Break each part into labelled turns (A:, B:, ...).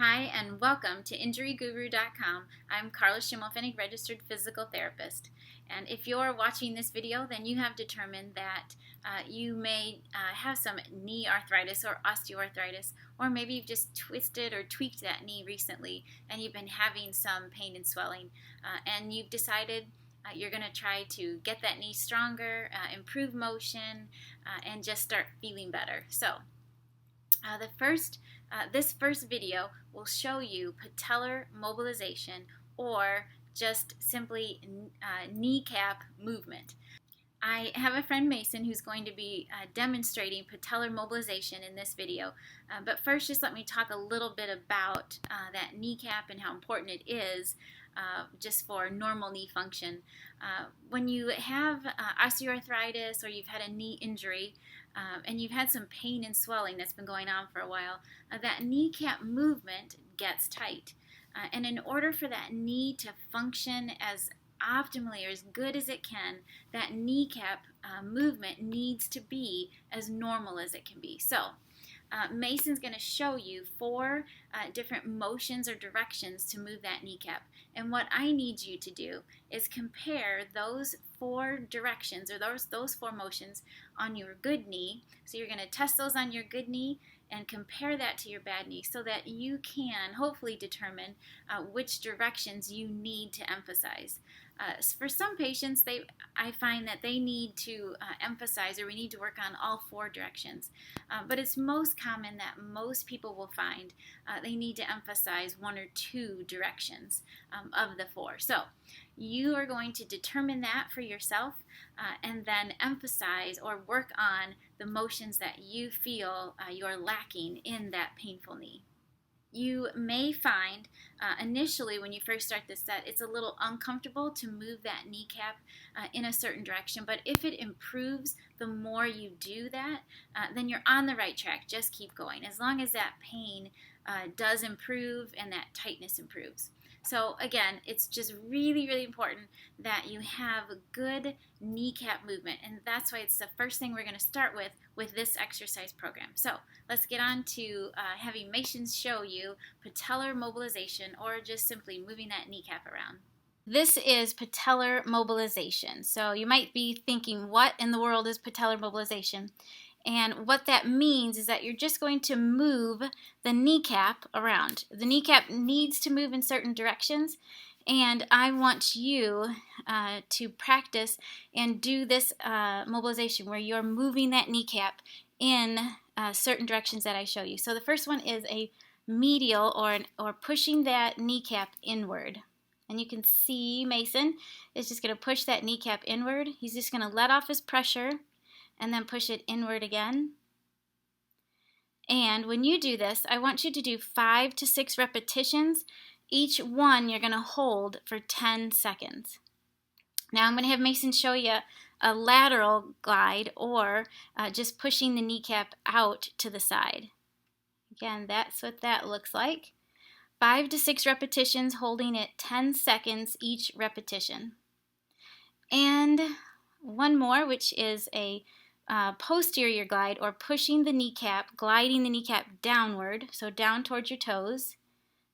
A: Hi, and welcome to InjuryGuru.com. I'm Carla Schimmelfennig, registered physical therapist. And if you're watching this video, then you have determined that you may have some knee arthritis or osteoarthritis, or maybe you've just twisted or tweaked that knee recently and you've been having some pain and swelling, and you've decided you're going to try to get that knee stronger, improve motion, and just start feeling better. So, this first video will show you patellar mobilization, or just simply kneecap movement. I have a friend, Mason, who's going to be demonstrating patellar mobilization in this video. But first, just let me talk a little bit about that kneecap and how important it is just for normal knee function. When you have osteoarthritis or you've had a knee injury and you've had some pain and swelling that's been going on for a while, that kneecap movement gets tight. And in order for that knee to function as optimally or as good as it can, that kneecap movement needs to be as normal as it can be. So Mason's going to show you 4 different motions or directions to move that kneecap. And what I need you to do is compare those 4 directions, or those 4 motions, on your good knee. So you're going to test those on your good knee and compare that to your bad knee so that you can hopefully determine which directions you need to emphasize. For some patients, I find that they need to emphasize, or we need to work on all 4 directions. But it's most common that most people will find they need to emphasize 1 or 2 directions of the 4. So you are going to determine that for yourself and then emphasize or work on the motions that you feel you're lacking in that painful knee. You may find initially when you first start this set, it's a little uncomfortable to move that kneecap in a certain direction, but if it improves the more you do that, then you're on the right track. Just keep going as long as that pain does improve and that tightness improves. So again, it's just really, really important that you have a good kneecap movement, and that's why it's the first thing we're going to start with this exercise program. So let's get on to having Mason show you patellar mobilization, or just simply moving that kneecap around. This is patellar mobilization. So you might be thinking, what in the world is patellar mobilization? And what that means is that you're just going to move the kneecap around. The kneecap needs to move in certain directions, and I want you to practice and do this mobilization where you're moving that kneecap in certain directions that I show you. So the first one is a medial, or pushing that kneecap inward. And you can see Mason is just going to push that kneecap inward. He's just going to let off his pressure and then push it inward again. And when you do this, I want you to do 5 to 6 repetitions. Each one you're going to hold for 10 seconds. Now I'm going to have Mason show you a lateral glide, or just pushing the kneecap out to the side. Again, that's what that looks like. 5 to 6 repetitions, holding it 10 seconds each repetition. And one more, which is a posterior glide, or pushing the kneecap, gliding the kneecap downward, so down towards your toes.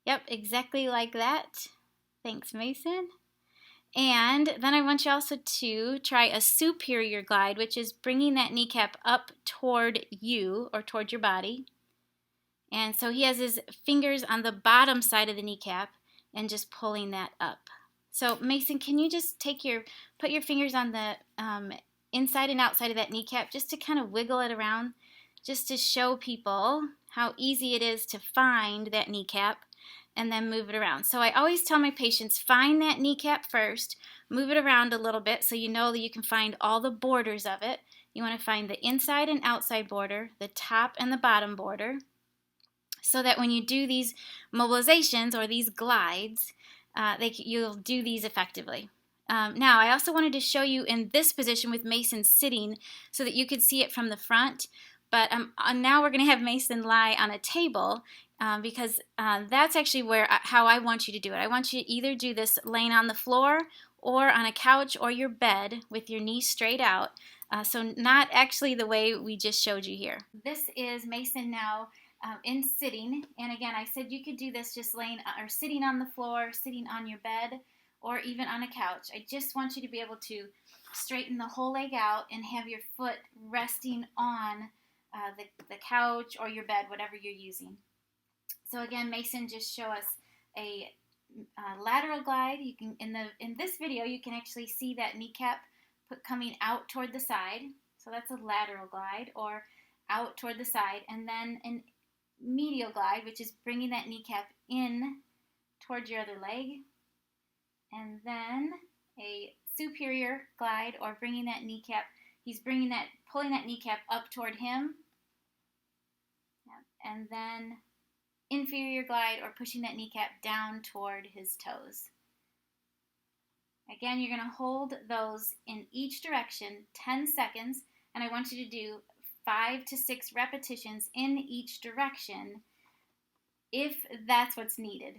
A: Yep, exactly like that. Thanks, Mason. And then I want you also to try a superior glide, which is bringing that kneecap up toward you, or toward your body. And so he has his fingers on the bottom side of the kneecap and just pulling that up. So Mason, can you just put your fingers on the inside and outside of that kneecap, just to kind of wiggle it around, just to show people how easy it is to find that kneecap and then move it around. So I always tell my patients, find that kneecap first, move it around a little bit so you know that you can find all the borders of it. You want to find the inside and outside border, the top and the bottom border, so that when you do these mobilizations or these glides, you'll do these effectively. Now, I also wanted to show you in this position with Mason sitting so that you could see it from the front. But now we're going to have Mason lie on a table because that's actually how I want you to do it. I want you to either do this laying on the floor or on a couch or your bed with your knees straight out. So not actually the way we just showed you here. This is Mason now in sitting. And again, I said you could do this just laying or sitting on the floor, sitting on your bed, or even on a couch. I just want you to be able to straighten the whole leg out and have your foot resting on the couch or your bed, whatever you're using. So again, Mason just show us a lateral glide. You can in this video you can actually see that kneecap coming out toward the side. So that's a lateral glide, or out toward the side, and then an medial glide, which is bringing that kneecap in towards your other leg, and then a superior glide, or bringing that kneecap, pulling that kneecap up toward him, and then inferior glide, or pushing that kneecap down toward his toes. Again, you're going to hold those in each direction 10 seconds, and I want you to do 5 to 6 repetitions in each direction if that's what's needed.